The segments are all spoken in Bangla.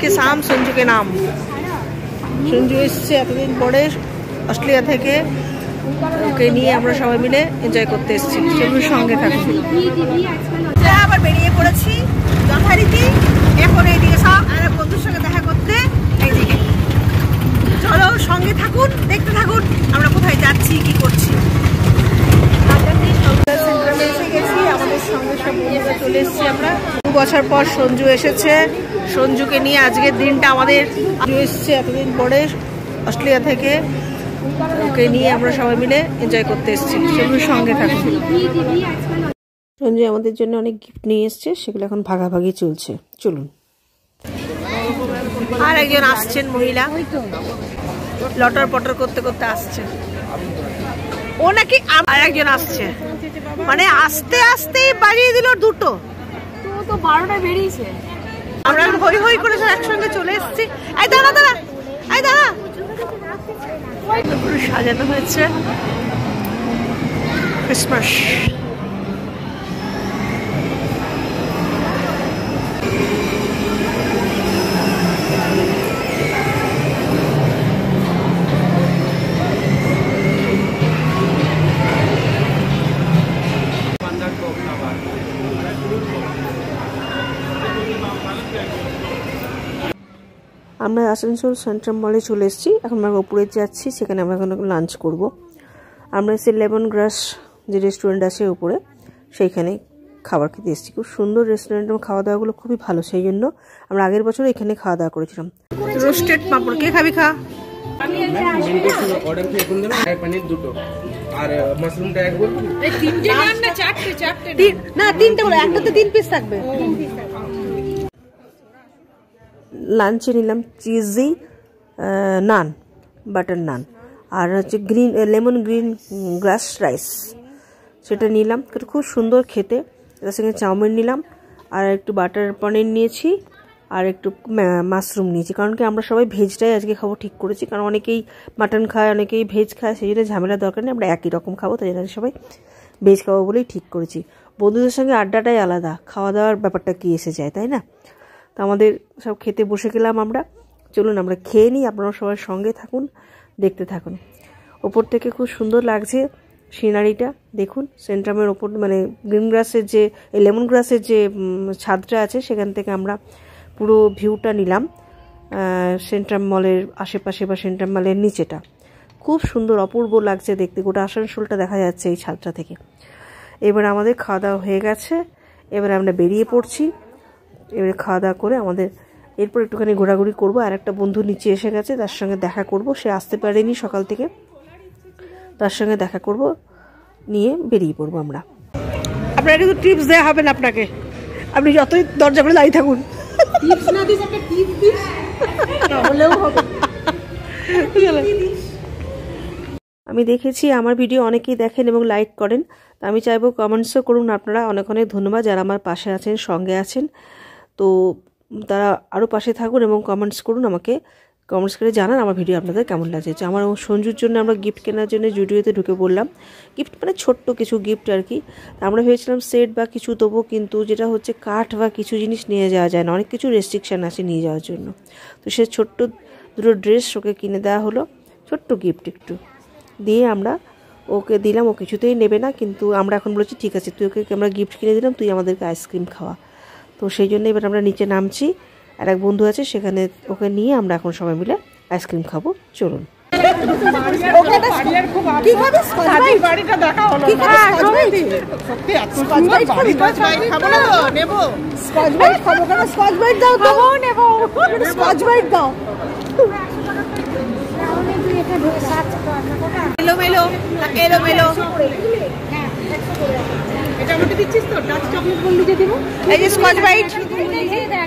के शाम संजू के नाम। संजू এসেছে এতদিন পরে অস্ট্রেলিয়া থেকে, ওকে নিয়ে আমরা সবাই মিলে এনজয় করতে এসেছি। সঞ্জুর সঙ্গে থাকুন। আবার বেরিয়ে পড়েছি যথারীতি, এখন এইদিকে সব আর বন্ধুর সঙ্গে দেখা করতে। এইদিকে চলো সঙ্গে থাকুন, দেখতে থাকুন আমরা কোথায় যাচ্ছি কি করছি। এসে গেছি, আমাদের সঙ্গে সব বন্ধুরা চলে এসেছি। আমরা 2 বছর পর সঞ্জু এসেছে, সঞ্জুকে নিয়ে আজকের দিনটা আমাদের এসেছে এতদিন পরে অস্ট্রেলিয়া থেকে, ওকে নিয়ে আমরা সবাই মিলে এনজয় করতে এসেছি। সঞ্জুর সঙ্গে থাকুন। সঞ্জু আমাদের জন্য অনেক গিফট নিয়ে এসছে, সেগুলো এখন ভাগাভাগি চলছে। চলুন। আর একজন আসছেন মহিলা, লটর পটর করতে করতে আসছে। ও নাকি আর একজন আসছে, মানে আস্তে আস্তে বাড়িয়ে দিল দুটো। তো 12টায় বেরিয়েছে, আমরা হই হই করে একসঙ্গে চলে এসেছি। এই দাঁড়া দাঁড়া, এই দাঁড়া, পুরো সাজানো হয়েছে ক্রিসমাস। আমরা আসানসোল সেন্ট্রাল মলে চলে এসেছি, এখন আমরা উপরে যাচ্ছি, সেখানে আমরা এখন লাঞ্চ করব। আমরা এসে লেমন গ্রাস যে রেস্টুরেন্ট আছে উপরে, সেইখানে খাবার খেতে এসেছি। খুব সুন্দর রেস্টুরেন্ট এবং খাওয়া দাওয়াগুলো খুবই ভালো, সেই জন্য আমরা আগের বছর এখানে খাওয়া দাওয়া করেছিলাম। রোস্টেড পাঁপড় কে খাবি? খা। অর্ডার করে দেবেন, পনির দুটো আর মাশরুমটা এক বলুন। এই তিনটে নান না চারটে? চারটে না, তিনটে বলে, একটাতে 3 পিস থাকবে। লাঞ্চে নিলাম চিজি নান, বাটার নান, আর হচ্ছে গ্রিন লেমন গ্রিন গ্রাস রাইস, সেটা নিলাম। খুব সুন্দর খেতে। তার সঙ্গে চাউমিন নিলাম, আর একটু বাটার পনির নিয়েছি, আর একটু মাশরুম নিয়েছি। কারণ কি আমরা সবাই ভেজটাই আজকে খাবো ঠিক করেছি, কারণ অনেকেই মাটন খায়, অনেকেই ভেজ খায়, সেই জন্য ঝামেলা দরকার নেই, আমরা একই রকম খাবো, তাই জন্য সবাই ভেজ খাবো বলেই ঠিক করেছি। বন্ধুদের সঙ্গে আড্ডাটাই আলাদা, খাওয়া দাওয়ার ব্যাপারটা কি এসে যায়, তাই না? তো আমাদের সব খেতে বসে গেলাম আমরা। চলুন আমরা খেয়ে নিই, আপনারা সবার সঙ্গে থাকুন, দেখতে থাকুন। ওপর থেকে খুব সুন্দর লাগছে সিনারিটা, দেখুন। সেন্ট্রামের ওপর মানে গ্রিন গ্রাসের যে লেমন গ্রাসের যে ছাদটা আছে, সেখান থেকে আমরা পুরো ভিউটা নিলাম সেন্ট্রাম মলের আশেপাশে বা সেন্ট্রাম মলের নিচেটা। খুব সুন্দর অপূর্ব লাগছে দেখতে, গোটা আসানসোলটা দেখা যাচ্ছে এই ছাদটা থেকে। এবার আমাদের খাওয়া দাওয়া হয়ে গেছে, এবার আমরা বেরিয়ে পড়ছি। এবারে খাওয়া দাওয়া করে আমাদের এরপর একটুখানি ঘোরাঘুরি করবো। আর একটা বন্ধু নিচে এসে গেছে, তার সঙ্গে দেখা করব। সে আসতে পারেনি সকাল থেকে, তার সঙ্গে দেখা করব, নিয়ে বেরিয়ে পড়বো আমরা। আপনার কিন্তু টিপস দেওয়া হবে না আপনাকে, আপনি যতই দরজা করে দাঁড়িয়ে থাকুন। টিপস না দিস, একটা টিপস দিস তাহলেও হবে। আমি দেখেছি আমার ভিডিও অনেকেই দেখেন এবং লাইক করেন, তো আমি চাইবো কমেন্টসও করুন আপনারা। অনেক অনেক ধন্যবাদ যারা আমার পাশে আছেন, সঙ্গে আছেন। তো তারা আরও পাশে থাকুন এবং কমেন্টস করুন, আমাকে কমেন্টস করে জানান আমার ভিডিও আপনাদের কেমন লাগছে। আমার সঞ্জুর জন্য আমরা গিফট কেনার জন্য জুডিওতে ঢুকে পড়লাম। গিফট মানে ছোট্ট কিছু গিফট আর কি। আমরা ভেবেছিলাম সেট বা কিছু দেবো, কিন্তু যেটা হচ্ছে কাঠ বা কিছু জিনিস নিয়ে যাওয়া যায় না, অনেক কিছু রেস্ট্রিকশান আছে নিয়ে যাওয়ার জন্য। তো সে ছোট্ট দুটো ড্রেস ওকে কিনে দেওয়া হলো, ছোট্ট গিফট একটু দিয়ে আমরা ওকে দিলাম। ও কিছুতেই নেবে না, কিন্তু আমরা এখন বলেছি ঠিক আছে, তুই ওকে আমরা গিফট কিনে দিলাম, তুই আমাদেরকে আইসক্রিম খাওয়া। তো সেই জন্য এবার আমরা নিচে নামছি, আর এক বন্ধু আছে সেখানে, ওকে নিয়ে আমরা এখন সবাই মিলে আইসক্রিম খাবো। চলুন। এলোমেলো এলোমেলো এটা আমাকে দিচ্ছিস তো, ডার্ক চকলেট বললি যে দিব। এই যে স্কচ ব্রাইট,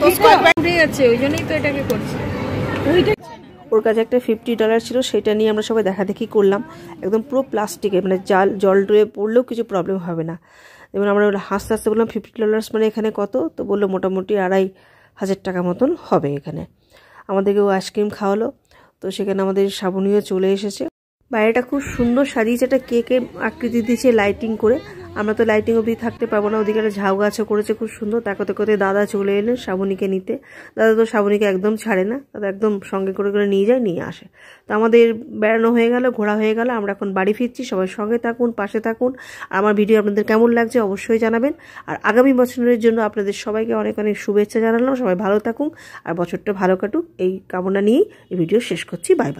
তো স্কচ ব্রাইট আছে, ওই জন্যই তো এটাকে করছি। ওর কাছে একটা $50 ছিল, সেটা নিয়ে আমরা সবাই দেখাদেখি করলাম। একদম পুরো প্লাস্টিকের, মানে জল টুয়ে পড়লেও কিছু প্রবলেম হবে না। এবার আমরা হাসতে হাসতে বললাম $50 মানে এখানে কত? তো বললো মোটামুটি 2500 টাকা মতন হবে এখানে। আমাদেরকে ও আইসক্রিম খাওয়ালো। তো সেখানে আমাদের শ্রাবণীও চলে এসেছে। বাইরেটা খুব সুন্দর সাজিয়েছে, একটা কেকের আকৃতি দিয়েছে লাইটিং করে। আমরা তো লাইটিং অবধি থাকতে পারবো না, ওদিকে একটা ঝাউ গাছও করেছে খুব সুন্দর। তা করতে করতে দাদা চলে এলেন শ্রাবণীকে নিতে। দাদা তো শ্রাবণীকে একদম ছাড়ে না, দাদা একদম সঙ্গে করে করে নিয়ে যায়, নিয়ে আসে। তো আমাদের বেড়ানো হয়ে গেল, ঘোরা হয়ে গেল, আমরা এখন বাড়ি ফিরছি। সবাই সঙ্গে থাকুন, পাশে থাকুন। আর আমার ভিডিও আপনাদের কেমন লাগছে অবশ্যই জানাবেন। আর আগামী বছরের জন্য আপনাদের সবাইকে অনেক অনেক শুভেচ্ছা জানালাম। সবাই ভালো থাকুন আর বছরটা ভালো কাটুক এই কামনা নিয়েই এই ভিডিও শেষ করছি। Bye bye.